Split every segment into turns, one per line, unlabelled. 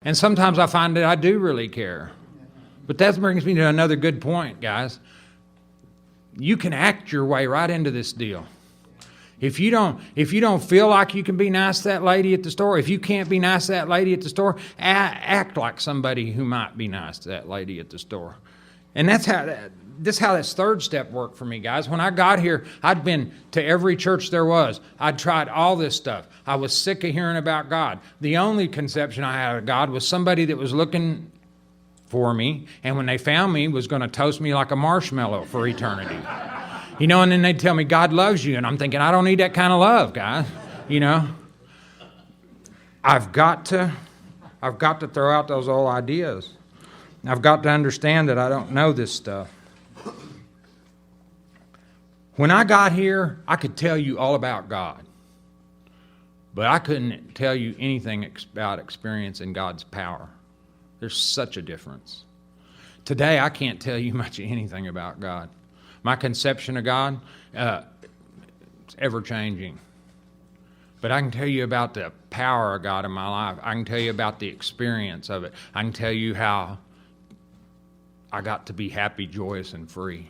And sometimes I find that I do really care. But that brings me to another good point, guys. You can act your way right into this deal. If you don't feel like you can be nice to that lady at the store, if you can't be nice to that lady at the store, act like somebody who might be nice to that lady at the store. And this is how this third step worked for me, guys. When I got here, I'd been to every church there was. I'd tried all this stuff. I was sick of hearing about God. The only conception I had of God was somebody that was looking for me, and when they found me, was going to toast me like a marshmallow for eternity. You know, and then they'd tell me, God loves you. And I'm thinking, I don't need that kind of love, guys. You know, I've got to throw out those old ideas. I've got to understand that I don't know this stuff. When I got here, I could tell you all about God. But I couldn't tell you anything about experiencing God's power. There's such a difference. Today, I can't tell you much of anything about God. My conception of God, it's ever-changing. But I can tell you about the power of God in my life. I can tell you about the experience of it. I can tell you how I got to be happy, joyous, and free.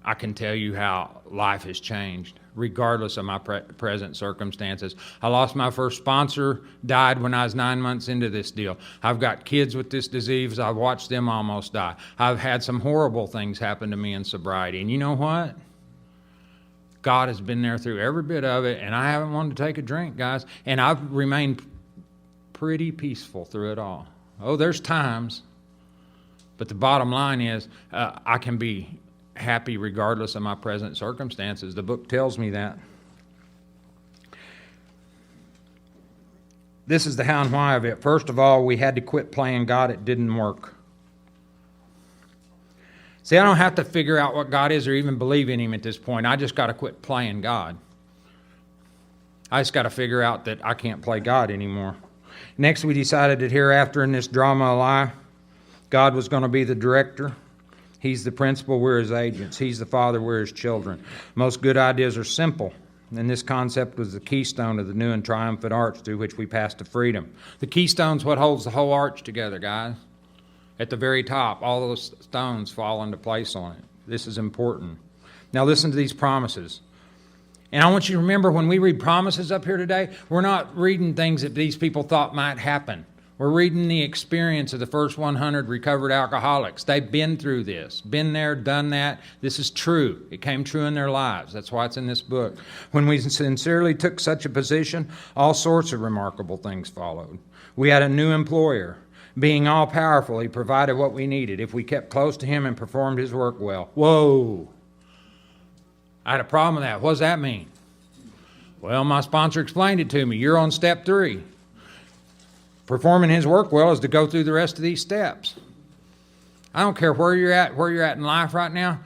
I can tell you how life has changed, regardless of my present circumstances. I lost my first sponsor, died when I was 9 months into this deal. I've got kids with this disease. I've watched them almost die. I've had some horrible things happen to me in sobriety. And you know what? God has been there through every bit of it, and I haven't wanted to take a drink, guys. And I've remained pretty peaceful through it all. Oh, there's times, but the bottom line is I can be happy regardless of my present circumstances. The book tells me that. This is the how and why of it. First of all, we had to quit playing God. It didn't work. See, I don't have to figure out what God is or even believe in Him at this point. I just got to quit playing God. I just got to figure out that I can't play God anymore. Next, we decided that hereafter in this drama of life, God was going to be the director. He's the principal, we're His agents. He's the Father, we're His children. Most good ideas are simple, and this concept was the keystone of the new and triumphant arch through which we pass to freedom. The keystone's what holds the whole arch together, guys. At the very top, all those stones fall into place on it. This is important. Now listen to these promises. And I want you to remember, when we read promises up here today, we're not reading things that these people thought might happen. We're reading the experience of the first 100 recovered alcoholics. They've been through this, been there, done that. This is true. It came true in their lives. That's why it's in this book. When we sincerely took such a position, all sorts of remarkable things followed. We had a new employer. Being all-powerful, He provided what we needed if we kept close to Him and performed His work well. Whoa! I had a problem with that. What does that mean? Well, my sponsor explained it to me. You're on step 3. Performing His work well is to go through the rest of these steps. I don't care where you're at in life right now.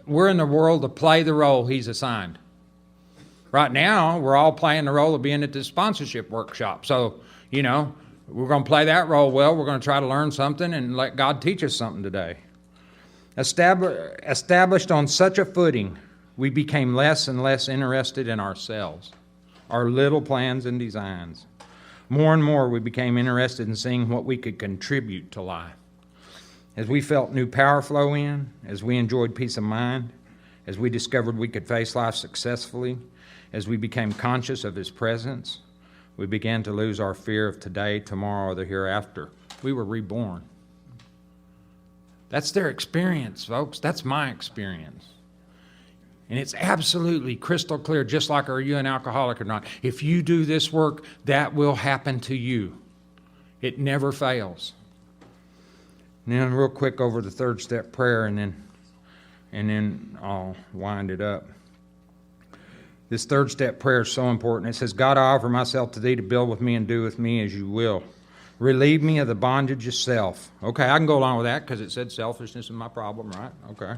We're in the world to play the role He's assigned. Right now, we're all playing the role of being at this sponsorship workshop. So, you know, we're going to play that role well. We're going to try to learn something and let God teach us something today. Established on such a footing, we became less and less interested in ourselves, our little plans and designs. More and more, we became interested in seeing what we could contribute to life. As we felt new power flow in, as we enjoyed peace of mind, as we discovered we could face life successfully, as we became conscious of His presence, we began to lose our fear of today, tomorrow, or the hereafter. We were reborn. That's their experience, folks. That's my experience. And it's absolutely crystal clear, just like, are you an alcoholic or not? If you do this work, that will happen to you. It never fails. And then real quick over the third step prayer, and then I'll wind it up. This third step prayer is so important. It says, God, I offer myself to Thee to build with me and do with me as You will. Relieve me of the bondage of self. Okay, I can go along with that because it said selfishness is my problem, right? Okay.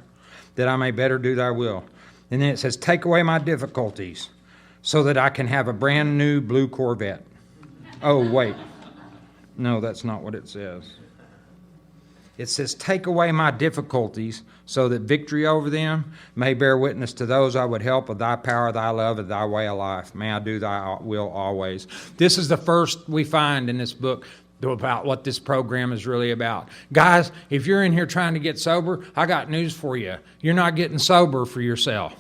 That I may better do Thy will. And then it says, take away my difficulties so that I can have a brand new blue Corvette. Oh, wait. No, that's not what it says. It says, take away my difficulties so that victory over them may bear witness to those I would help of thy power, thy love, and thy way of life. May I do thy will always. This is the first we find in this book about what this program is really about. Guys, if you're in here trying to get sober, I got news for you. You're not getting sober for yourself.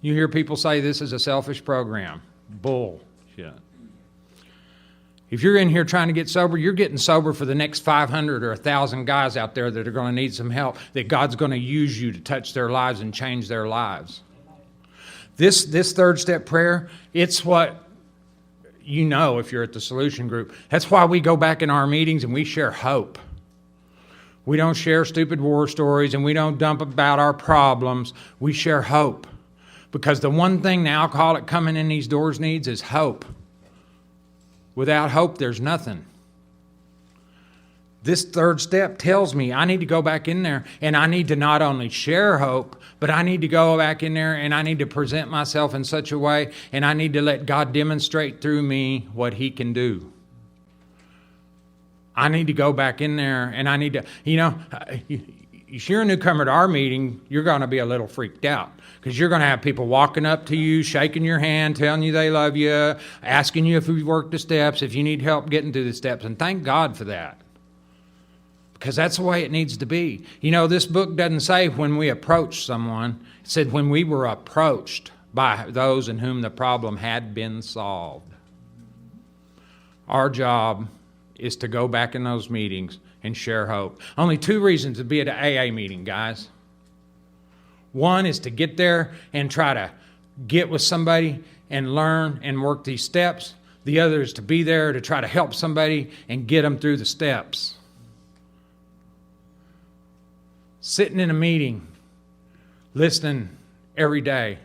You hear people say this is a selfish program. Bullshit. If you're in here trying to get sober, you're getting sober for the next 500 or 1,000 guys out there that are going to need some help, that God's going to use you to touch their lives and change their lives. This third step prayer, it's what you know if you're at the solution group. That's why we go back in our meetings and we share hope. We don't share stupid war stories and we don't dump about our problems. We share hope. Because the one thing the alcoholic coming in these doors needs is hope. Without hope, there's nothing. This third step tells me I need to go back in there and I need to not only share hope, but I need to go back in there and I need to present myself in such a way and I need to let God demonstrate through me what He can do. I need to go back in there and I need to, if you're a newcomer to our meeting, you're going to be a little freaked out. Because you're going to have people walking up to you, shaking your hand, telling you they love you, asking you if you've worked the steps, if you need help getting through the steps. And thank God for that. Because that's the way it needs to be. This book doesn't say when we approach someone. It said when we were approached by those in whom the problem had been solved. Our job is to go back in those meetings and share hope. Only 2 reasons to be at an AA meeting, guys. One is to get there and try to get with somebody and learn and work these steps. The other is to be there to try to help somebody and get them through the steps. Sitting in a meeting, listening every day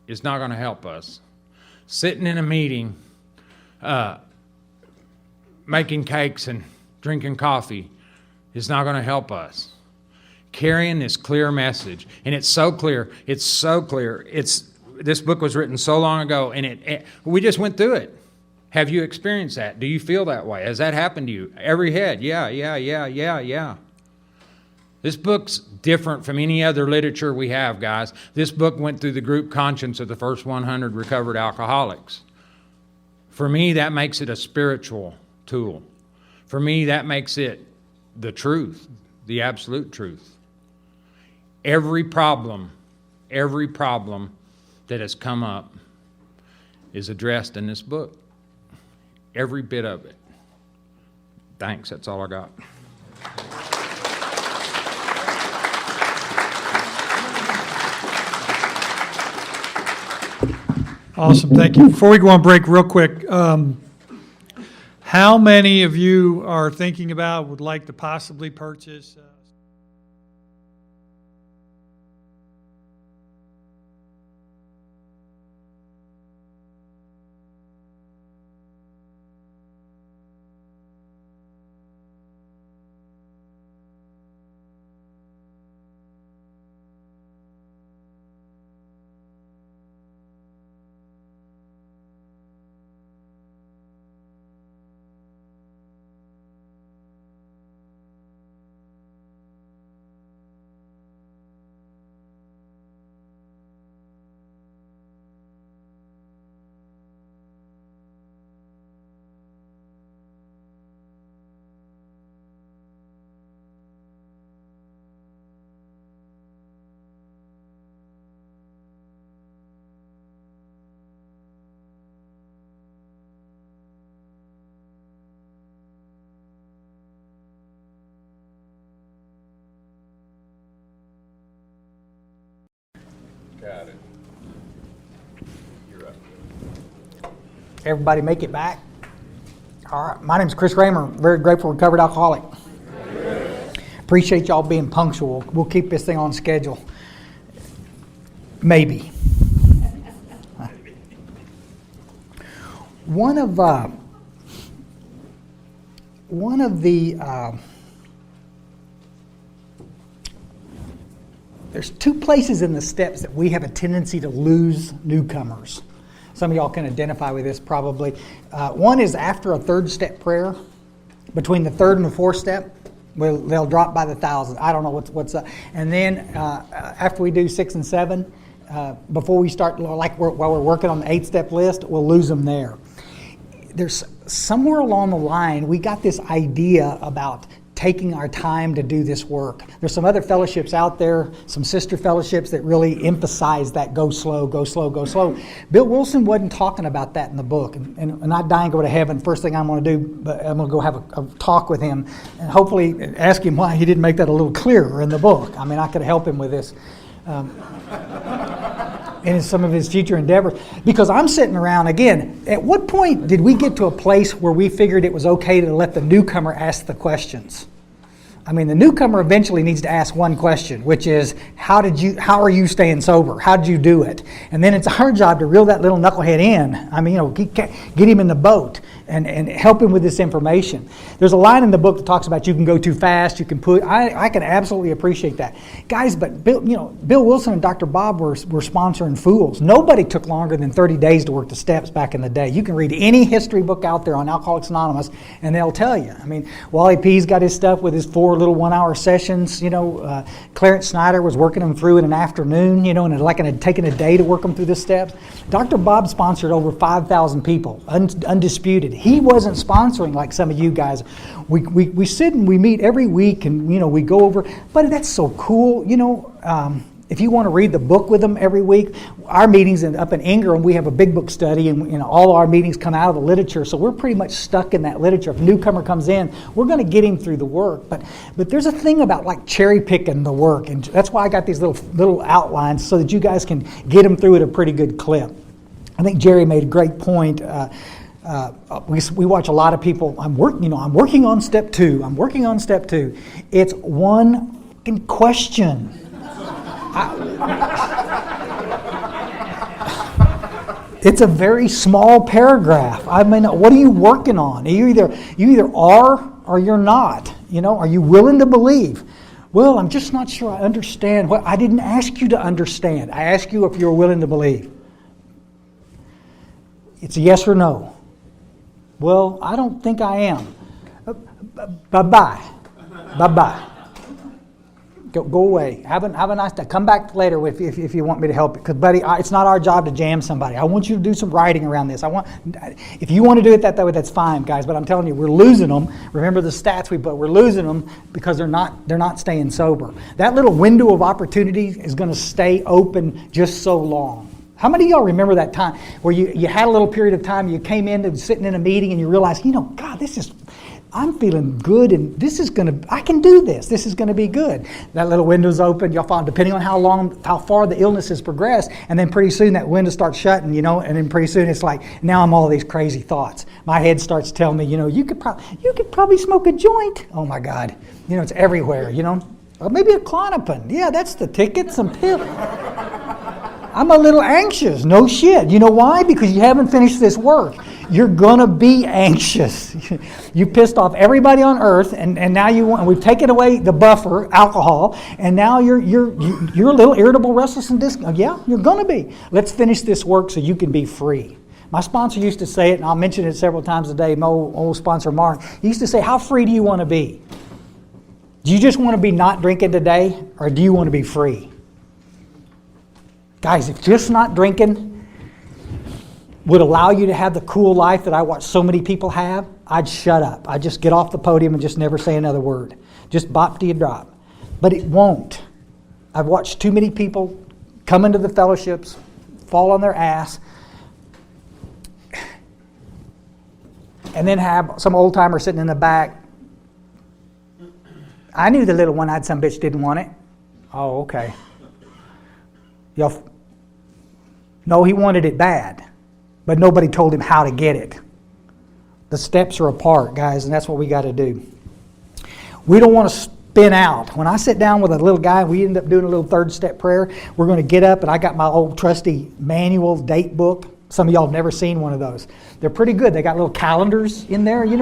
is not going to help us. Sitting in a meeting, making cakes and drinking coffee is not going to help us. Carrying this clear message. And it's so clear. It's so clear. This book was written so long ago, and we just went through it. Have you experienced that? Do you feel that way? Has that happened to you? Every head. Yeah. This book's different from any other literature we have, guys. This book went through the group conscience of the first 100 recovered alcoholics. For me, that makes it a spiritual tool. For me, that makes it the truth, the absolute truth. Every problem that has come up is addressed in this book. Every bit of it. Thanks, that's all I got.
Awesome, thank you. Before we go on break, real quick, how many of you are thinking about, would like to possibly purchase
Got it. You're up.
Everybody make it back? All right. My name's Chris Raymer. Very grateful recovered alcoholic. Appreciate y'all being punctual. We'll keep this thing on schedule. Maybe. One of the there's 2 places in the steps that we have a tendency to lose newcomers. Some of y'all can identify with this probably. One is after a third step prayer. between the third and the fourth step, well, they'll drop by the thousands. I don't know what's up. And then after we do 6 and 7, before we start, while we're working on the 8-step list, we'll lose them there. There's somewhere along the line, we got this idea about taking our time to do this work. There's some other fellowships out there, some sister fellowships that really emphasize that go slow, go slow, go slow. Bill Wilson wasn't talking about that in the book. And I die and go to heaven. First thing I'm going to do, I'm going to go have a talk with him and hopefully ask him why he didn't make that a little clearer in the book. I mean, I could help him with this. In some of his future endeavors. Because I'm sitting around, again, at what point did we get to a place where we figured it was okay to let the newcomer ask the questions? I mean, the newcomer eventually needs to ask one question, which is, how are you staying sober? How did you do it? And then it's our job to reel that little knucklehead in. I mean, get him in the boat and help him with this information. There's a line in the book that talks about you can go too fast, you can put. I can absolutely appreciate that, guys. But Bill Wilson and Dr. Bob were sponsoring fools. Nobody took longer than 30 days to work the steps back in the day. You can read any history book out there on Alcoholics Anonymous, and they'll tell you. I mean, Wally P's got his stuff with his 4 little 1-hour sessions. Clarence Snyder was working them through in an afternoon. And it had taken a day to work them through the steps. Dr. Bob sponsored over 5,000 people, undisputed. He wasn't sponsoring like some of you guys. We sit and we meet every week, and we go over. But that's so cool. If you want to read the book with them every week, our meetings up in Ingram, we have a big book study, and all our meetings come out of the literature. So we're pretty much stuck in that literature. If a newcomer comes in, we're going to get him through the work. But there's a thing about like cherry picking the work, and that's why I got these little outlines so that you guys can get them through at a pretty good clip. I think Jerry made a great point. We watch a lot of people. I'm working on step 2. I'm working on step 2. It's one fucking question. It's a very small paragraph. I mean, what are you working on? You either are or you're not. Are you willing to believe? Well, I'm just not sure I understand. Well, I didn't ask you to understand. I asked you if you're willing to believe. It's a yes or no. Well, I don't think I am. Bye-bye. Bye-bye. Go away. Have a nice day. Come back later if you want me to help. Because, buddy, it's not our job to jam somebody. I want you to do some writing around this. If you want to do it that way, that's fine, guys. But I'm telling you, we're losing them. Remember the stats we put. We're losing them because they're not staying sober. That little window of opportunity is going to stay open just so long. How many of y'all remember that time where you had a little period of time, you came in, sitting in a meeting, and you realized, God, I'm feeling good, and I can do this. This is going to be good. That little window's open. Y'all find, depending on how far the illness has progressed, and then pretty soon that window starts shutting, and then pretty soon it's like, now I'm all these crazy thoughts. My head starts telling me, you could probably smoke a joint. Oh my God, it's everywhere. Or maybe a Klonopin. Yeah, that's the ticket. Some pills. I'm a little anxious. No shit. You know why? Because you haven't finished this work. You're gonna be anxious. You pissed off everybody on earth, and now we've taken away the buffer, alcohol, and now you're a little irritable, restless, and yeah, you're gonna be. Let's finish this work so you can be free. My sponsor used to say it, and I'll mention it several times a day. My old sponsor Mark, he used to say, "How free do you want to be? Do you just want to be not drinking today, or do you want to be free?" Guys, if just not drinking would allow you to have the cool life that I watch so many people have, I'd shut up. I'd just get off the podium and just never say another word. Just bop till you drop. But it won't. I've watched too many people come into the fellowships, fall on their ass, and then have some old timer sitting in the back. I knew the little one-eyed some bitch didn't want it. Oh, okay. No, he wanted it bad, but nobody told him how to get it. The steps are apart, guys, and that's what we got to do. We don't want to spin out. When I sit down with a little guy, we end up doing a little 3rd step prayer. We're going to get up, and I got my old trusty manual date book. Some of y'all have never seen one of those. They're pretty good. They got little calendars in there, and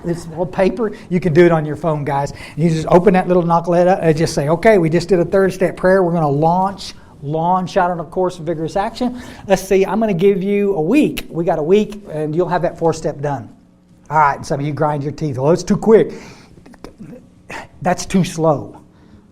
it's all paper. You can do it on your phone, guys. You just open that little knucklehead up and just say, okay, we just did a 3rd step prayer. We're going to launch out on a course of vigorous action. Let's see, I'm going to give you a week. We got a week, and you'll have that 4th step done. All right, and some of you grind your teeth. Well, it's too quick. That's too slow.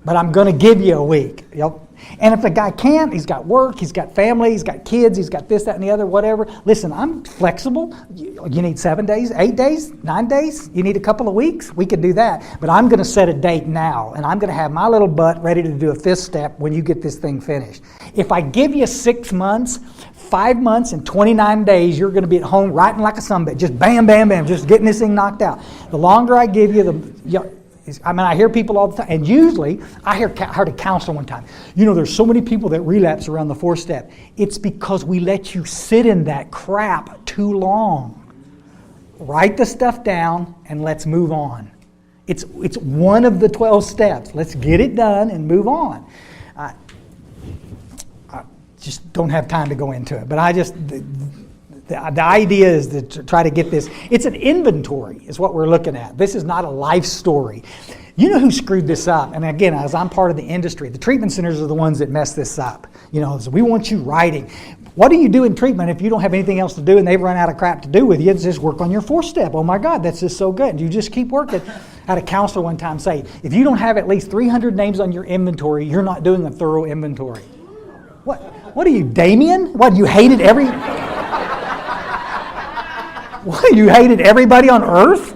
But I'm going to give you a week. Yep. And if the guy can't, he's got work, he's got family, he's got kids, he's got this, that, and the other, whatever. Listen, I'm flexible. You need 7 days, 8 days, 9 days? You need a couple of weeks? We can do that. But I'm going to set a date now, and I'm going to have my little butt ready to do a fifth step when you get this thing finished. If I give you 6 months, 5 months and 29 days, you're going to be at home writing like a sunbed. Just bam, bam, bam, just getting this thing knocked out. The longer I give you, I hear people all the time, and usually, I heard a counselor one time, there's so many people that relapse around the 4th step. It's because we let you sit in that crap too long. Write the stuff down and let's move on. It's one of the 12 steps. Let's get it done and move on. I just don't have time to go into it, but the idea is to try to get this. It's an inventory is what we're looking at. This is not a life story. You know who screwed this up? And again, as I'm part of the industry, the treatment centers are the ones that mess this up. So we want you writing. What do you do in treatment if you don't have anything else to do and they've run out of crap to do with you? It's just work on your 4th step. Oh my God, that's just so good. You just keep working. I had a counselor one time say, if you don't have at least 300 names on your inventory, you're not doing a thorough inventory. What are you, Damien? What, you hated you hated everybody on earth?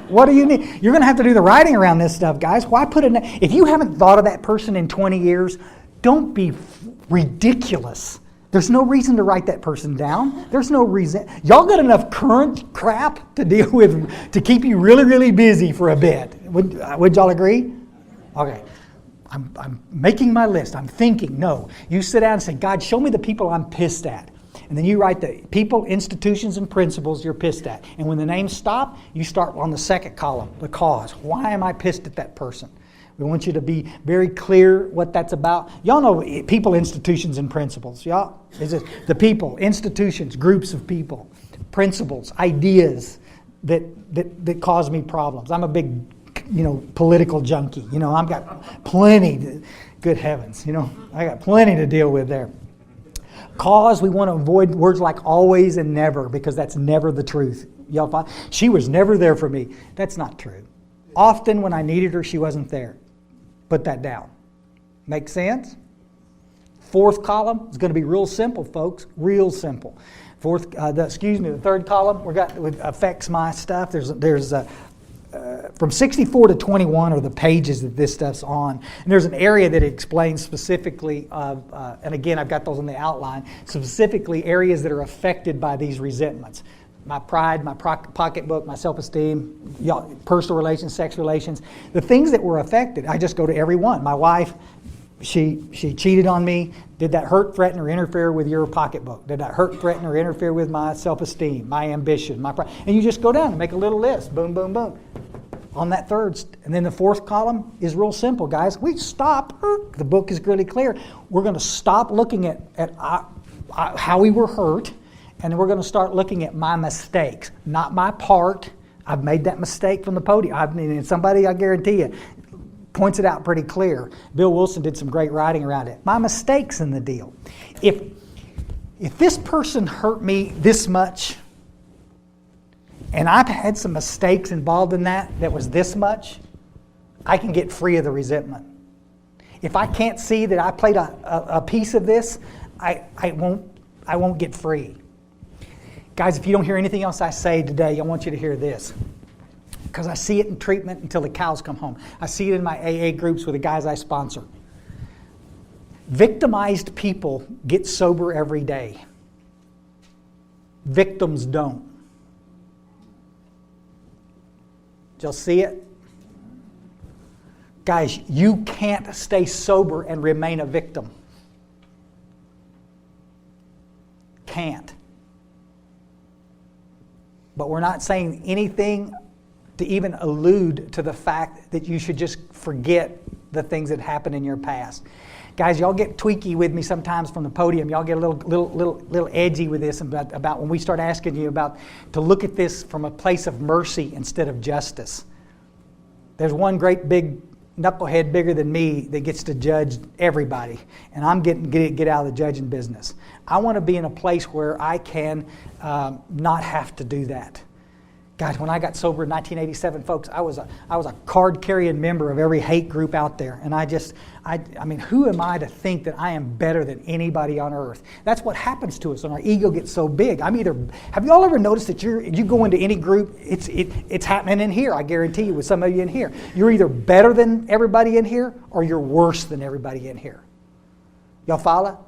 What do you need? You're going to have to do the writing around this stuff, guys. Why put it? If you haven't thought of that person in 20 years, don't be ridiculous. There's no reason to write that person down. There's no reason. Y'all got enough current crap to deal with to keep you really, really busy for a bit. Would y'all agree? Okay. I'm making my list. I'm thinking. No. You sit down and say, God, show me the people I'm pissed at. And then you write the people, institutions, and principles you're pissed at. And when the names stop, you start on the second column, the cause. Why am I pissed at that person? We want you to be very clear what that's about. Y'all know people, institutions, and principles. Y'all, is it the people, institutions, groups of people, principles, ideas that cause me problems. I'm a big, political junkie. I've got plenty. Good heavens, I got plenty to deal with there. Cause, we want to avoid words like always and never, because that's never the truth. Y'all find, she was never there for me. That's not true. Often when I needed her, she wasn't there. Put that down. Make sense? 4th column is going to be real simple, folks. Real simple. The 3rd column, it affects my stuff. There's from 64 to 21 are the pages that this stuff's on. And there's an area that explains specifically, and again, I've got those in the outline, specifically areas that are affected by these resentments. My pride, my pocketbook, my self-esteem, personal relations, sex relations. The things that were affected, I just go to every one. My wife, she cheated on me. Did that hurt, threaten, or interfere with your pocketbook? Did that hurt, threaten, or interfere with my self-esteem, my ambition, my pride? And you just go down and make a little list. Boom, boom, boom. On that 3rd. And then the 4th column is real simple, guys. We stop. The book is really clear. We're going to stop looking at how we were hurt, and then we're going to start looking at my mistakes, not my part. I've made that mistake from the podium. And somebody, I guarantee you, points it out pretty clear. Bill Wilson did some great writing around it. My mistakes in the deal. If this person hurt me this much, and I've had some mistakes involved in that was this much, I can get free of the resentment. If I can't see that I played a piece of this, I won't get free. Guys, if you don't hear anything else I say today, I want you to hear this. Because I see it in treatment until the cows come home. I see it in my AA groups with the guys I sponsor. Victimized people get sober every day. Victims don't. Did y'all see it? Guys, you can't stay sober and remain a victim. Can't. But we're not saying anything to even allude to the fact that you should just forget the things that happened in your past. Guys, y'all get tweaky with me sometimes from the podium. Y'all get a little edgy with this about when we start asking you about to look at this from a place of mercy instead of justice. There's one great big knucklehead bigger than me that gets to judge everybody, and I'm get out of the judging business. I want to be in a place where I can not have to do that. God, when I got sober in 1987, folks, I was a card-carrying member of every hate group out there. And I mean, who am I to think that I am better than anybody on earth? That's what happens to us when our ego gets so big. Have you all ever noticed that you go into any group, it's happening in here, I guarantee you, with some of you in here. You're either better than everybody in here or you're worse than everybody in here. Y'all follow?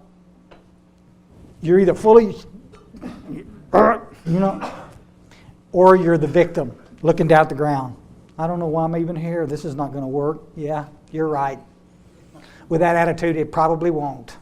You're either fully, or you're the victim looking down at the ground. I don't know why I'm even here. This is not going to work. Yeah, you're right. With that attitude, it probably won't.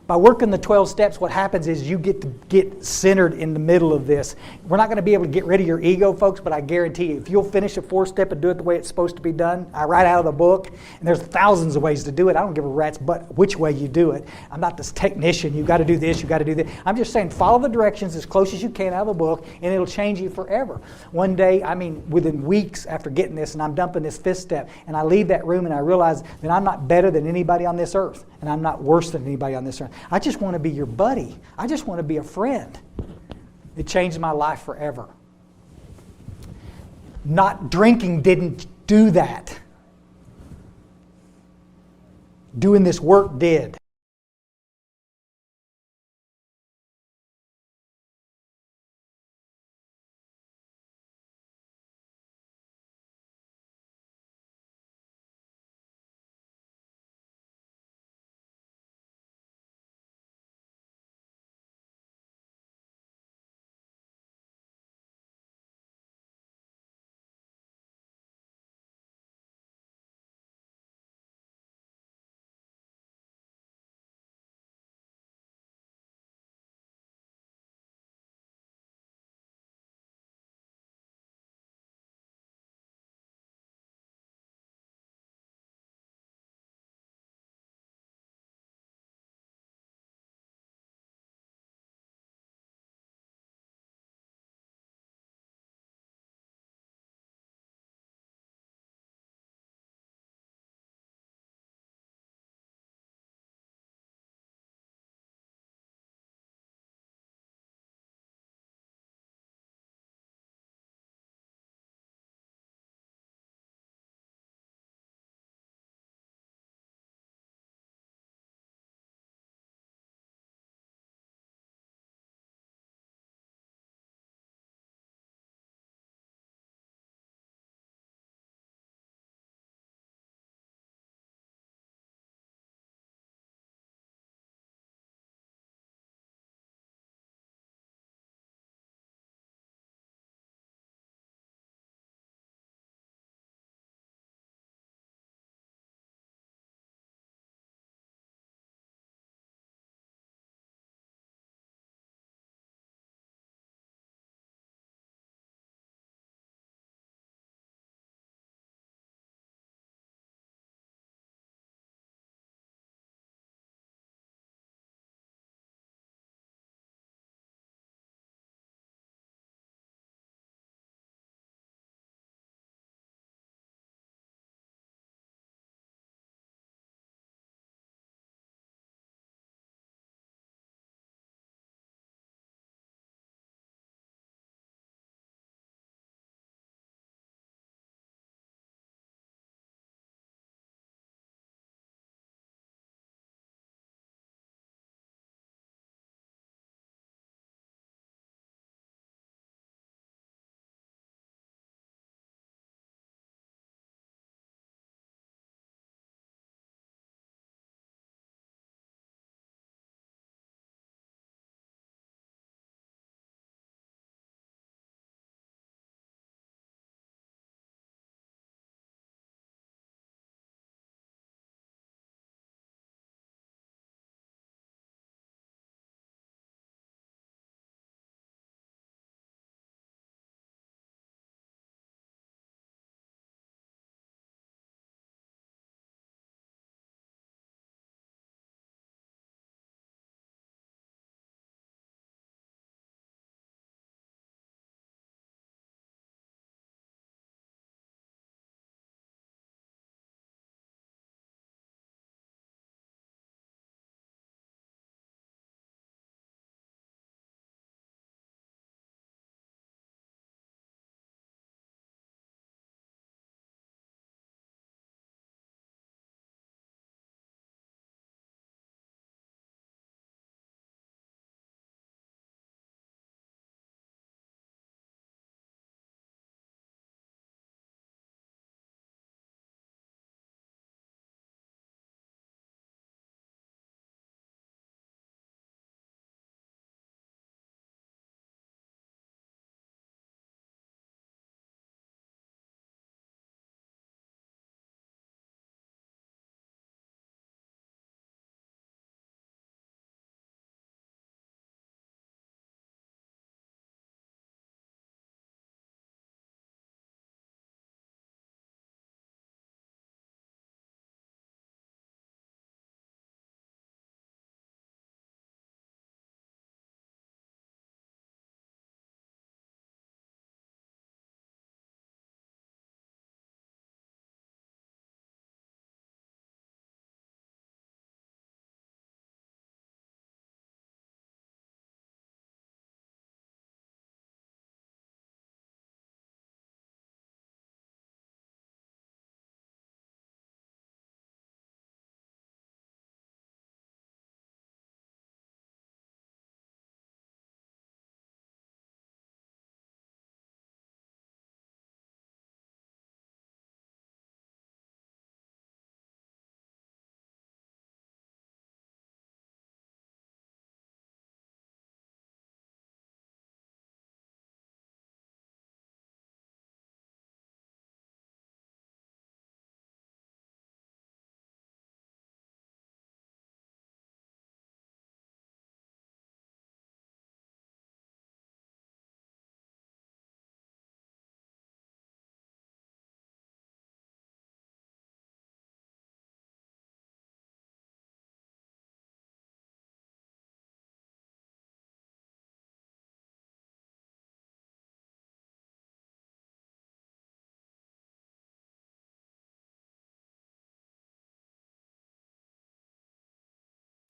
By working the 12 steps, what happens is you get to get centered in the middle of this. We're not going to be able to get rid of your ego, folks, but I guarantee you, if you'll finish a 4-step and do it the way it's supposed to be done, I write out of the book, and there's thousands of ways to do it. I don't give a rat's butt which way you do it. I'm not this technician. You've got to do this, you've got to do that. I'm just saying follow the directions as close as you can out of the book, and it'll change you forever. One day, within weeks after getting this, and I'm dumping this 5th step, and I leave that room and I realize that I'm not better than anybody on this earth, and I'm not worse than anybody on this earth. I just want to be your buddy. I just want to be a friend. It changed my life forever. Not drinking didn't do that. Doing this work did.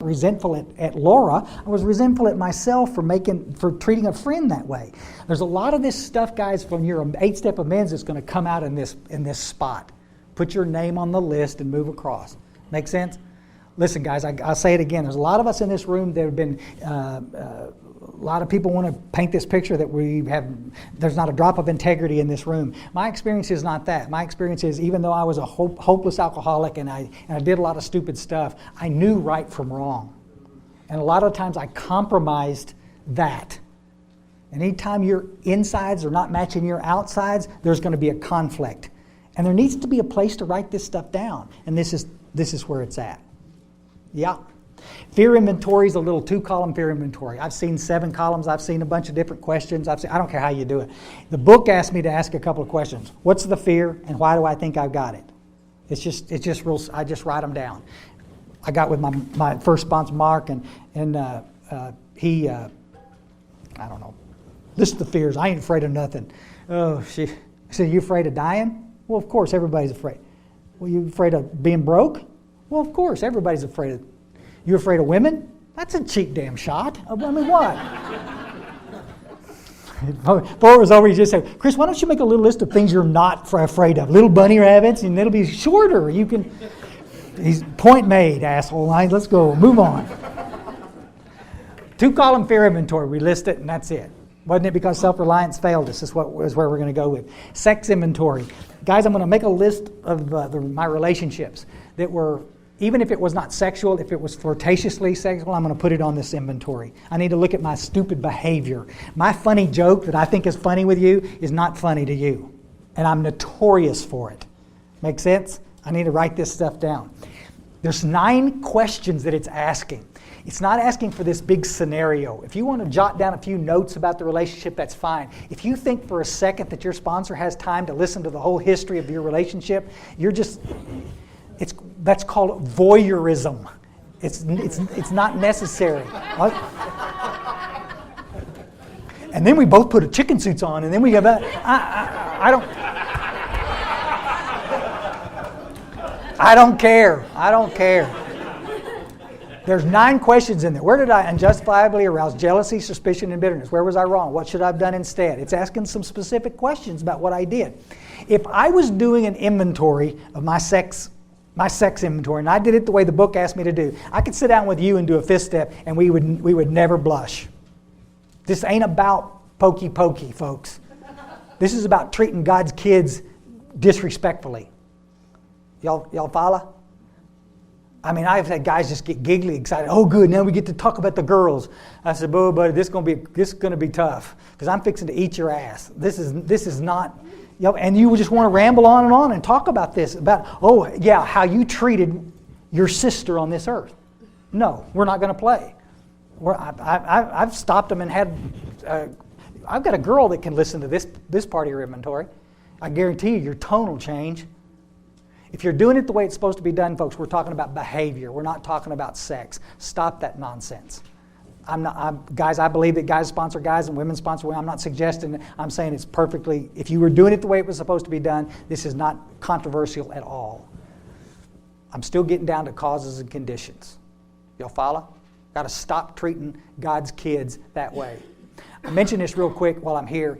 resentful at Laura. I was resentful at myself for treating a friend that way. There's a lot of this stuff, guys, from your 8-step amends that's going to come out in this spot. Put your name on the list and move across. Make sense? Listen, guys, I'll say it again. There's a lot of us in this room that have been, a lot of people want to paint this picture that there's not a drop of integrity in this room. My experience is not that. My experience is, even though I was a hopeless alcoholic and I did a lot of stupid stuff, I knew right from wrong. And a lot of times I compromised that. And anytime your insides are not matching your outsides, there's going to be a conflict. And there needs to be a place to write this stuff down. And this is where it's at. Yeah. Fear inventory is a little 2-column fear inventory. I've seen 7 columns. I've seen a bunch of different questions. I don't care how you do it. The book asked me to ask a couple of questions. What's the fear and why do I think I've got it? It's just real. I just write them down. I got with my first sponsor, Mark, and he, I don't know. This is the fears. I ain't afraid of nothing. Oh, she said, you afraid of dying? Well, of course, everybody's afraid. Well, you afraid of being broke? Well, of course, everybody's afraid of. You afraid of women? That's a cheap damn shot. I mean, what? Before it was over, he just said, Chris, why don't you make a little list of things you're not afraid of? Little bunny rabbits, and it'll be shorter. You can. He's point made, asshole. Let's go. Move on. 2-column fear inventory. We list it, and that's it. Wasn't it because self-reliance failed us? This is where we're going to go with. Sex inventory. Guys, I'm going to make a list of my relationships that were, even if it was not sexual, if it was flirtatiously sexual, I'm going to put it on this inventory. I need to look at my stupid behavior. My funny joke that I think is funny with you is not funny to you. And I'm notorious for it. Make sense? I need to write this stuff down. There's 9 questions that it's asking. It's not asking for this big scenario. If you want to jot down a few notes about the relationship, that's fine. If you think for a second that your sponsor has time to listen to the whole history of your relationship, that's called voyeurism. It's not necessary. And then we both put chicken suits on, and then we go back. I don't care. There's 9 questions in there. Where did I unjustifiably arouse jealousy, suspicion, and bitterness? Where was I wrong? What should I have done instead? It's asking some specific questions about what I did. If I was doing an inventory of my sex inventory, and I did it the way the book asked me to do, I could sit down with you and do a 5th step, and we would never blush. This ain't about pokey, folks. This is about treating God's kids disrespectfully. Y'all follow? I mean, I've had guys just get giggly excited. Oh, good, now we get to talk about the girls. I said, "Boy, buddy, this is gonna be tough because I'm fixing to eat your ass. This is not." And you just want to ramble on and talk about this, about, oh, yeah, how you treated your sister on this earth. No, we're not going to play. I've stopped them and had, I've got a girl that can listen to this part of your inventory. I guarantee you your tone will change. If you're doing it the way it's supposed to be done, folks, we're talking about behavior. We're not talking about sex. Stop that nonsense. Guys, I believe that guys sponsor guys and women sponsor women. I'm not suggesting, I'm saying it's perfectly, if you were doing it the way it was supposed to be done, this is not controversial at all. I'm still getting down to causes and conditions. Y'all follow? Got to stop treating God's kids that way. I mention this real quick while I'm here.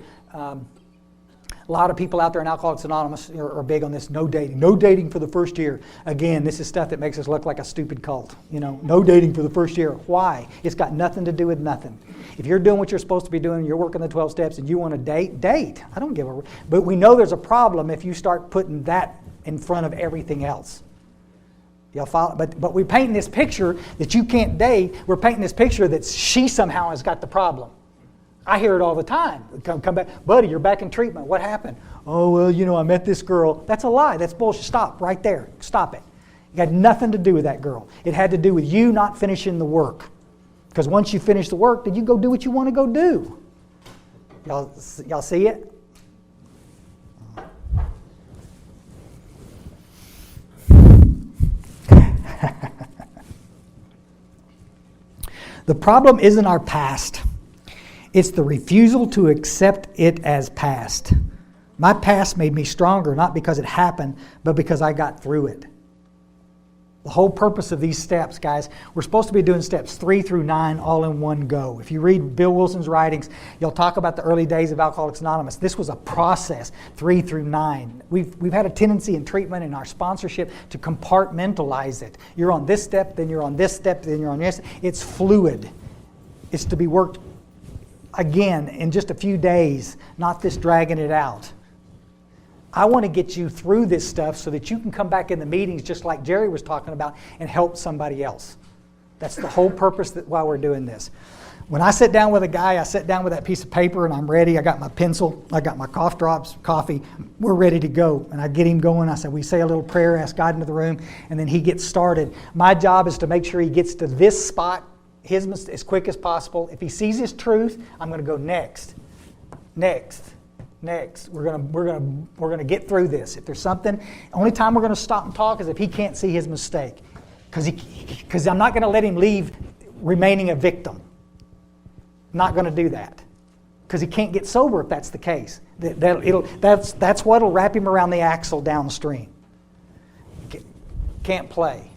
A lot of people out there in Alcoholics Anonymous are big on this no dating. No dating for the first year. Again, this is stuff that makes us look like a stupid cult. No dating for the first year. Why? It's got nothing to do with nothing. If you're doing what you're supposed to be doing, you're working the 12 steps, and you want to date. I don't give a... But we know there's a problem if you start putting that in front of everything else. Y'all follow? But we're painting this picture that you can't date. We're painting this picture that she somehow has got the problem. I hear it all the time. Come back. Buddy, you're back in treatment. What happened? Oh, well, I met this girl. That's a lie. That's bullshit. Stop right there. Stop it. It had nothing to do with that girl. It had to do with you not finishing the work. Because once you finish the work, then you go do what you want to go do. Y'all see it? The problem isn't our past. It's the refusal to accept it as past. My past made me stronger, not because it happened, but because I got through it. The whole purpose of these steps, guys, we're supposed to be doing steps 3 through 9 all in one go. If you read Bill Wilson's writings, you'll talk about the early days of Alcoholics Anonymous. This was a process, 3 through 9. We've had a tendency in treatment and our sponsorship to compartmentalize it. You're on this step, then you're on this step, then you're on this. It's fluid. It's to be worked again in just a few days, not this dragging it out. I want to get you through this stuff so that you can come back in the meetings just like Jerry was talking about and help somebody else. That's the whole purpose why we're doing this. When I sit down with a guy, I sit down with that piece of paper and I'm ready. I got my pencil, I got my cough drops, coffee. We're ready to go. And I get him going. I said, we say a little prayer, ask God into the room, and then he gets started. My job is to make sure he gets to this spot as quick as possible. If he sees his truth, I'm going to go next. We're gonna get through this. If there's something, only time we're gonna stop and talk is if he can't see his mistake, because I'm not gonna let him leave remaining a victim. Not gonna do that, because he can't get sober if that's the case. That's what'll wrap him around the axle downstream. Can't play.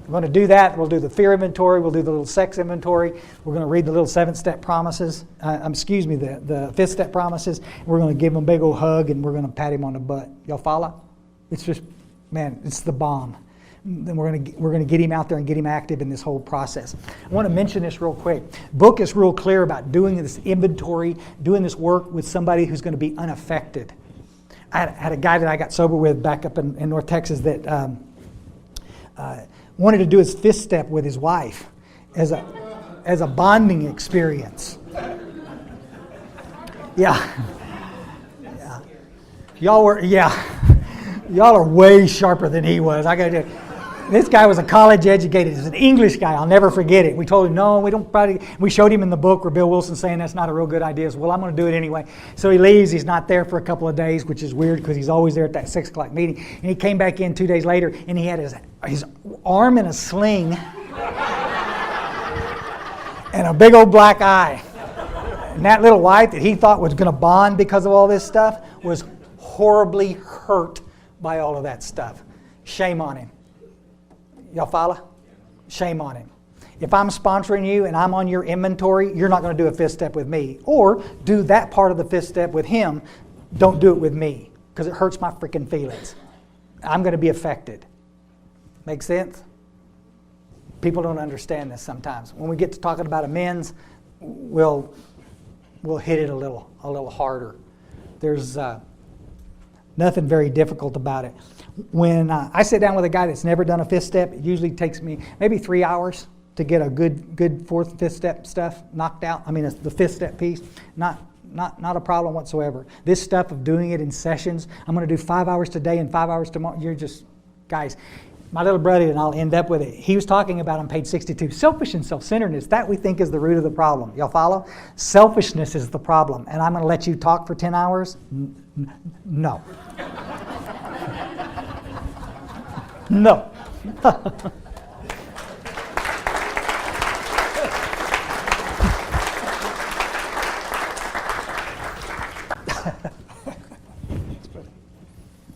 We're going to do that. We'll do the fear inventory. We'll do the little sex inventory. We're going to read the little 7-step promises. The 5th-step promises. We're going to give him a big old hug and we're going to pat him on the butt. Y'all follow? It's just, man, it's the bomb. Then we're going to get him out there and get him active in this whole process. I want to mention this real quick. Book is real clear about doing this inventory, doing this work with somebody who's going to be unaffected. I had a guy that I got sober with back up in North Texas that wanted to do his 5th step with his wife as a bonding experience. Yeah. Y'all are way sharper than he was. This guy was a college educated. He's an English guy. I'll never forget it. We told him, no, we don't. We showed him in the book where Bill Wilson's saying that's not a real good idea. So, well, I'm going to do it anyway. So he leaves. He's not there for a couple of days, which is weird because he's always there at that 6 o'clock meeting. And he came back in 2 days later, and he had his arm in a sling and a big old black eye. And that little wife that he thought was going to bond because of all this stuff was horribly hurt by all of that stuff. Shame on him. Y'all follow? Shame on him. If I'm sponsoring you and I'm on your inventory, you're not going to do a 5th step with me. Or do that part of the 5th step with him. Don't do it with me because it hurts my freaking feelings. I'm going to be affected. Make sense? People don't understand this sometimes. When we get to talking about amends, we'll hit it a little harder. There's nothing very difficult about it. When I sit down with a guy that's never done a 5th step, it usually takes me maybe 3 hours to get a good 4th, 5th step stuff knocked out. I mean, it's the 5th step piece, not a problem whatsoever. This stuff of doing it in sessions, I'm going to do 5 hours today and 5 hours tomorrow. You're just, guys, my little brother, and I'll end up with it. He was talking about on page 62, selfish and self-centeredness. That we think is the root of the problem. Y'all follow? Selfishness is the problem. And I'm going to let you talk for 10 hours? No. No.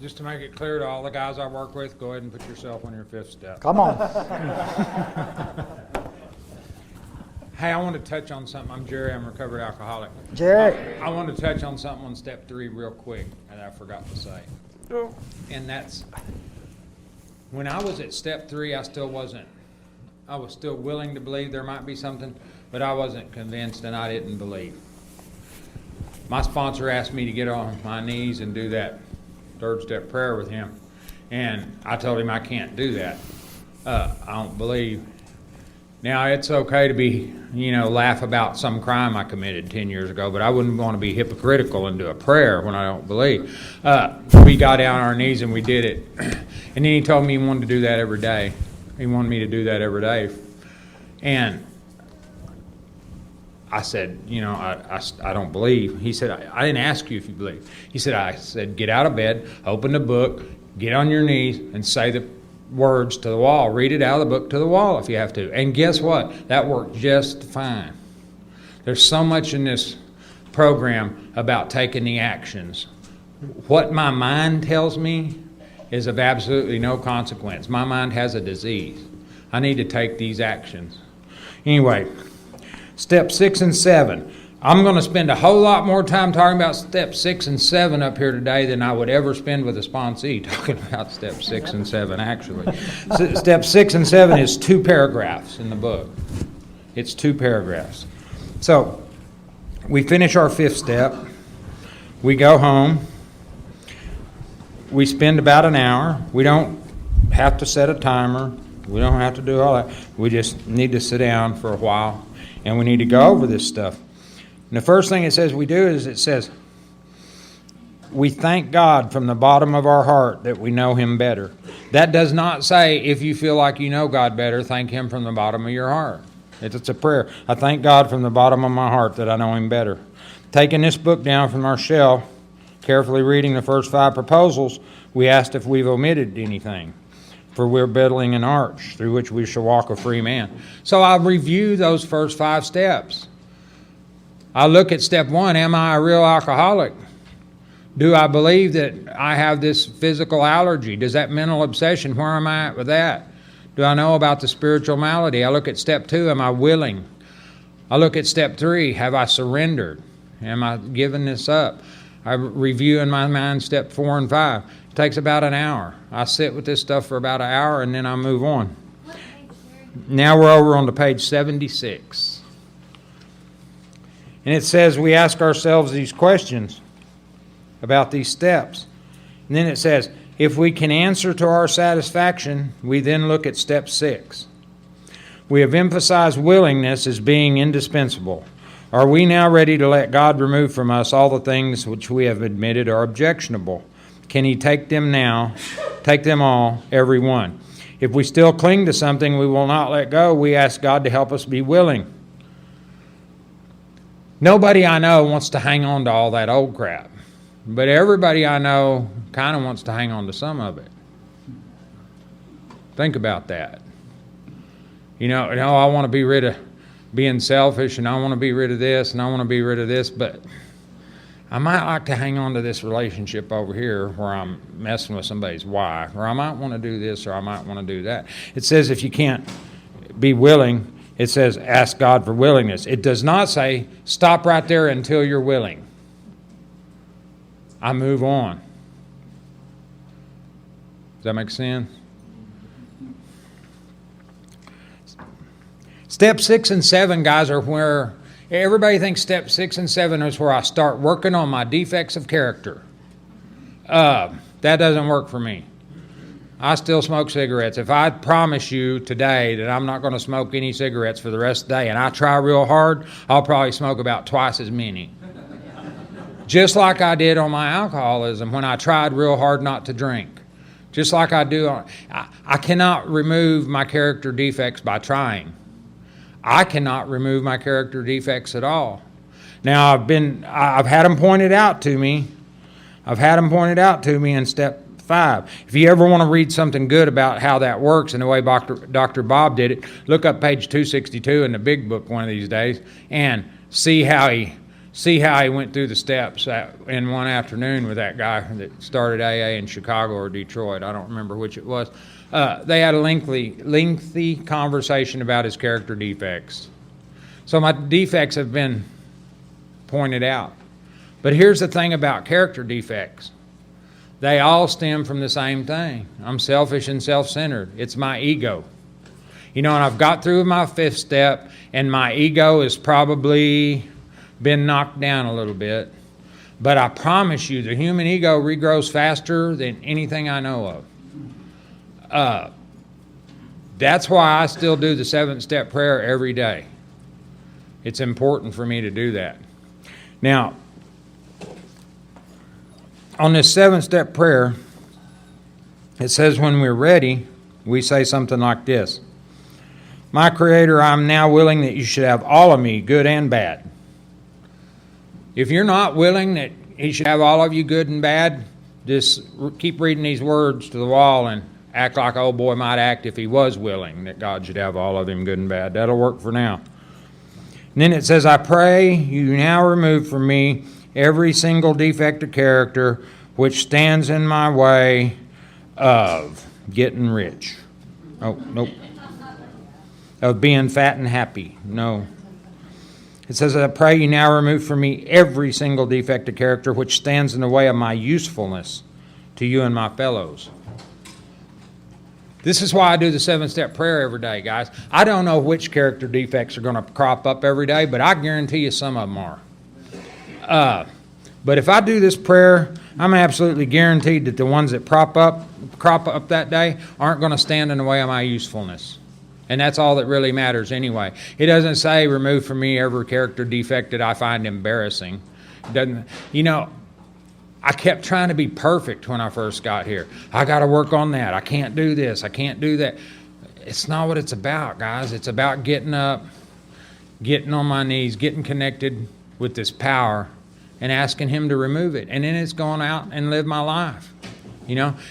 Just to make it clear to all the guys I work with, go ahead and put yourself on your 5th step.
Come on.
Hey, I want to touch on something. I'm Jerry. I'm a recovered alcoholic.
Jerry.
I want to touch on something on step 3 real quick that I forgot to say. And that's, when I was at step 3, I was still willing to believe there might be something, but I wasn't convinced and I didn't believe. My sponsor asked me to get on my knees and do that 3rd step prayer with him. And I told him I can't do that. I don't believe. Now, it's okay to be, laugh about some crime I committed 10 years ago, but I wouldn't want to be hypocritical and do a prayer when I don't believe. We got down on our knees and we did it. And then he told me he wanted to do that every day. He wanted me to do that every day. And I said, I don't believe. He said, I didn't ask you if you believe. He said, I said, get out of bed, open the book, get on your knees, and say the words to the wall. Read it out of the book to the wall if you have to. And guess what? That worked just fine. There's so much in this program about taking the actions. What my mind tells me is of absolutely no consequence. My mind has a disease. I need to take these actions. Anyway, step 6 and 7. I'm going to spend a whole lot more time talking about step 6 and 7 up here today than I would ever spend with a sponsee talking about step 6 and 7, actually. Step 6 and 7 is 2 paragraphs in the book. It's 2 paragraphs. So, we finish our 5th step. We go home. We spend about an hour. We don't have to set a timer. We don't have to do all that. We just need to sit down for a while, and we need to go over this stuff. And the first thing it says we do is it says, we thank God from the bottom of our heart that we know Him better. That does not say if you feel like you know God better, thank Him from the bottom of your heart. It's a prayer. I thank God from the bottom of my heart that I know Him better. Taking this book down from our shelf, carefully reading the first 5 proposals, we asked if we've omitted anything. For we're building an arch through which we shall walk a free man. So I review those first 5 steps. I look at step 1, am I a real alcoholic? Do I believe that I have this physical allergy? Does that mental obsession, where am I at with that? Do I know about the spiritual malady? I look at step 2, am I willing? I look at step 3, have I surrendered? Am I giving this up? I review in my mind step 4 and 5. It takes about an hour. I sit with this stuff for about an hour and then I move on. Now we're over on to page 76. And it says we ask ourselves these questions about these steps. And then it says, if we can answer to our satisfaction, we then look at step 6. We have emphasized willingness as being indispensable. Are we now ready to let God remove from us all the things which we have admitted are objectionable? Can He take them now, take them all, every one? If we still cling to something we will not let go, we ask God to help us be willing. Nobody I know wants to hang on to all that old crap, but everybody I know kind of wants to hang on to some of it. Think about that. You know, I want to be rid of being selfish, and I want to be rid of this, and I want to be rid of this, but I might like to hang on to this relationship over here where I'm messing with somebody's wife, or I might want to do this, or I might want to do that. It says if you can't be willing, it says ask God for willingness. It does not say stop right there until you're willing. I move on. Does that make sense? Step 6 and 7, guys, are where everybody thinks step 6 and 7 is where I start working on my defects of character. That doesn't work for me. I still smoke cigarettes. If I promise you today that I'm not going to smoke any cigarettes for the rest of the day, and I try real hard, I'll probably smoke about twice as many. Just like I did on my alcoholism when I tried real hard not to drink. Just like I do on... I cannot remove my character defects by trying. I cannot remove my character defects at all. Now, I've had them pointed out to me. I've had them pointed out to me in step 5. If you ever want to read something good about how that works and the way Dr. Bob did it, look up page 262 in the big book one of these days and see how he went through the steps in one afternoon with that guy that started AA in Chicago or Detroit. I don't remember which it was. They had a lengthy conversation about his character defects. So my defects have been pointed out. But here's the thing about character defects. They all stem from the same thing. I'm selfish and self-centered. It's my ego. You know, and I've got through my 5th step, and my ego has probably been knocked down a little bit. But I promise you, the human ego regrows faster than anything I know of. That's why I still do the 7th step prayer every day. It's important for me to do that. Now, on this 7th step prayer, it says when we're ready, we say something like this. My Creator, I'm now willing that you should have all of me, good and bad. If you're not willing that He should have all of you, good and bad, just keep reading these words to the wall and act like old boy might act if he was willing that God should have all of him, good and bad. That'll work for now. And then it says, I pray you now remove from me every single defect of character which stands in my way of getting rich. Oh, nope. Of being fat and happy. No. It says, I pray you now remove from me every single defect of character which stands in the way of my usefulness to you and my fellows. This is why I do the 7-step prayer every day, guys. I don't know which character defects are going to crop up every day, but I guarantee you some of them are. But if I do this prayer, I'm absolutely guaranteed that the ones that crop up that day aren't going to stand in the way of my usefulness. And that's all that really matters anyway. It doesn't say remove from me every character defect that I find embarrassing. It doesn't, I kept trying to be perfect when I first got here. I got to work on that. I can't do this. I can't do that. It's not what it's about, guys. It's about getting up, getting on my knees, getting connected with this power and asking Him to remove it. And then it's going out and live my life.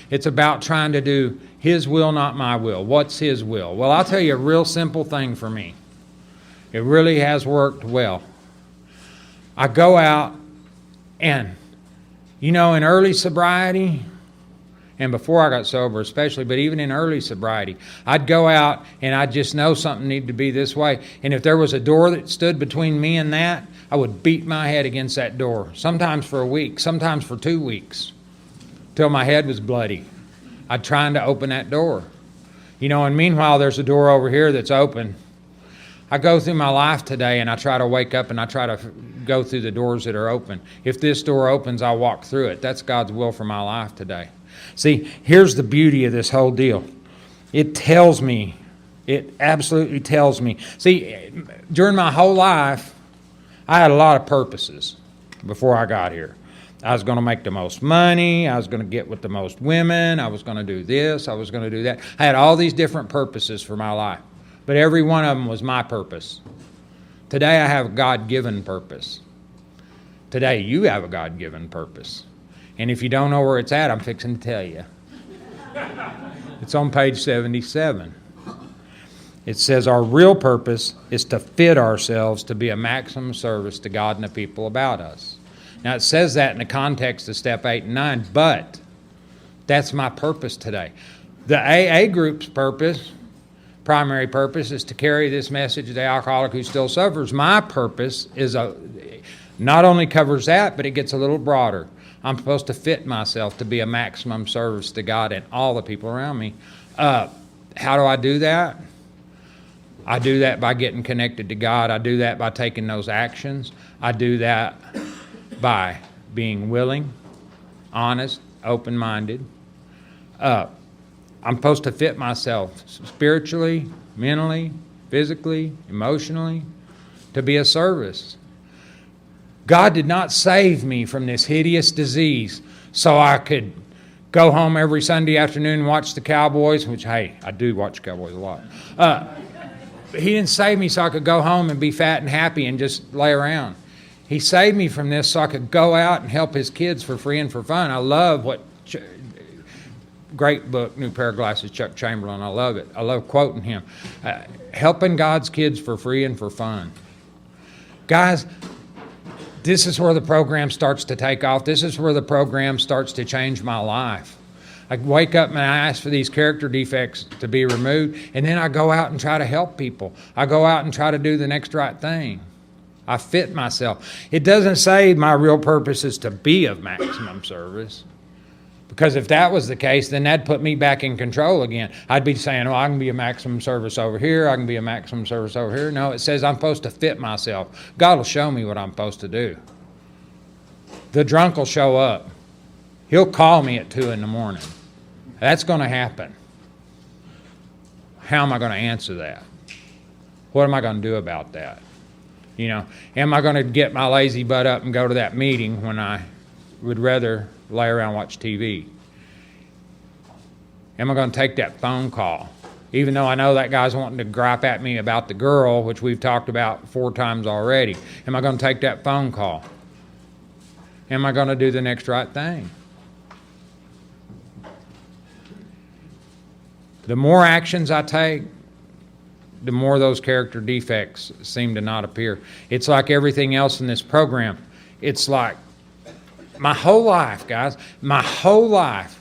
It's about trying to do His will, not my will. What's His will? Well, I'll tell you a real simple thing for me. It really has worked well. I go out and, in early sobriety, and before I got sober especially, but even in early sobriety, I'd go out and I'd just know something needed to be this way. And if there was a door that stood between me and that, I would beat my head against that door, sometimes for a week, sometimes for 2 weeks, till my head was bloody. I'd trying to open that door. And meanwhile, there's a door over here that's open. I go through my life today and I try to wake up and I try to go through the doors that are open. If this door opens, I'll walk through it. That's God's will for my life today. See, here's the beauty of this whole deal. It tells me, it absolutely tells me. See, during my whole life, I had a lot of purposes before I got here. I was going to make the most money. I was going to get with the most women. I was going to do this. I was going to do that. I had all these different purposes for my life. But every one of them was my purpose. Today I have a God-given purpose. Today you have a God-given purpose. And if you don't know where it's at, I'm fixing to tell you. It's on page 77. It says our real purpose is to fit ourselves to be a maximum service to God and the people about us. Now it says that in the context of step 8 and 9, but that's my purpose today. The AA group's primary purpose is to carry this message to the alcoholic who still suffers. My purpose is not only covers that, but it gets a little broader. I'm supposed to fit myself to be a maximum service to God and all the people around me. How do I do that? I do that by getting connected to God. I do that by taking those actions. I do that by being willing, honest, open-minded. I'm supposed to fit myself spiritually, mentally, physically, emotionally, to be a service. God did not save me from this hideous disease so I could go home every Sunday afternoon and watch the Cowboys, which, hey, I do watch Cowboys a lot. He didn't save me so I could go home and be fat and happy and just lay around. He saved me from this so I could go out and help His kids for free and for fun. I love what... Great book, New Pair of Glasses, Chuck Chamberlain. I love it. I love quoting him. Helping God's kids for free and for fun. Guys, this is where the program starts to take off. This is where the program starts to change my life. I wake up and I ask for these character defects to be removed, and then I go out and try to help people. I go out and try to do the next right thing. I fit myself. It doesn't say my real purpose is to be of maximum service. Because if that was the case, then that'd put me back in control again. I'd be saying, I can be a maximum service over here. I can be a maximum service over here. No, it says I'm supposed to fit myself. God will show me what I'm supposed to do. The drunk will show up. He'll call me at 2 a.m. That's going to happen. How am I going to answer that? What am I going to do about that? Am I going to get my lazy butt up and go to that meeting when I would rather lay around and watch TV? Am I going to take that phone call? Even though I know that guy's wanting to gripe at me about the girl, which we've talked about 4 times already. Am I going to take that phone call? Am I going to do the next right thing? The more actions I take, the more those character defects seem to not appear. It's like everything else in this program. It's like my whole life, guys, my whole life,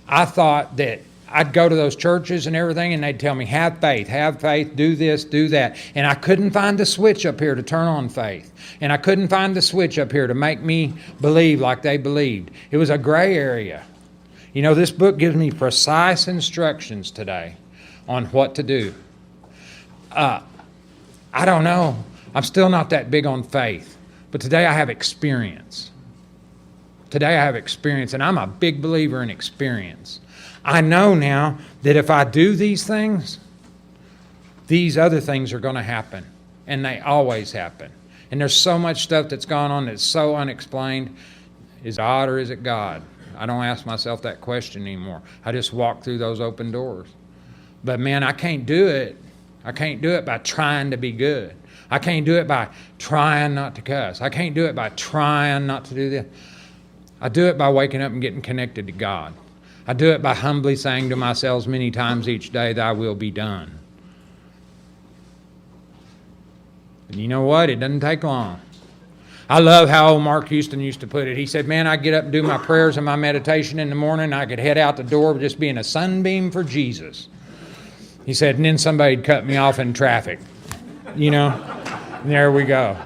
I thought that I'd go to those churches and everything, and they'd tell me, have faith, do this, do that. And I couldn't find the switch up here to turn on faith. And I couldn't find the switch up here to make me believe like they believed. It was a gray area. You know, this book gives me precise instructions today on what to do. I don't know. I'm still not that big on faith. But today I have experience. Today I have experience, and I'm a big believer in experience. I know now that if I do these things, these other things are going to happen. And they always happen. And there's so much stuff that's gone on that's so unexplained. Is it God or is it God? I don't ask myself that question anymore. I just walk through those open doors. But man, I can't do it. I can't do it by trying to be good. I can't do it by trying not to cuss. I can't do it by trying not to do this. I do it by waking up and getting connected to God. I do it by humbly saying to myself many times each day, thy will be done. And you know what? It doesn't take long. I love how old Mark Houston used to put it. He said, man, I get up and do my prayers and my meditation in the morning. I could head out the door just being a sunbeam for Jesus. He said, and then somebody'd cut me off in traffic. You know, and there we go.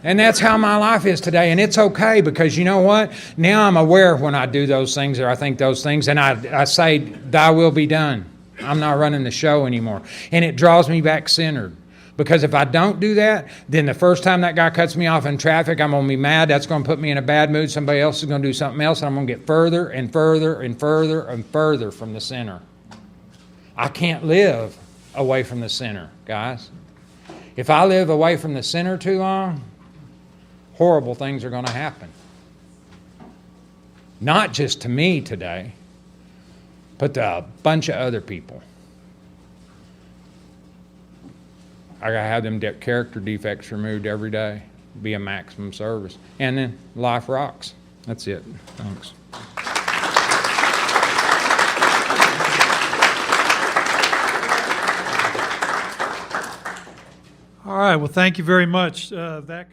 And that's how my life is today. And it's okay because you know what? Now I'm aware when I do those things or I think those things. And I say, thy will be done. I'm not running the show anymore. And it draws me back centered. Because if I don't do that, then the first time that guy cuts me off in traffic, I'm going to be mad. That's going to put me in a bad mood. Somebody else is going to do something else. And I'm going to get further and further and further and further from the center. I can't live away from the center, guys. If I live away from the center too long, horrible things are going to happen. Not just to me today, but to a bunch of other people. I got to have them character defects removed every day. Be a maximum service. And then life rocks. That's it. Thanks.
All right, well, thank you very much. That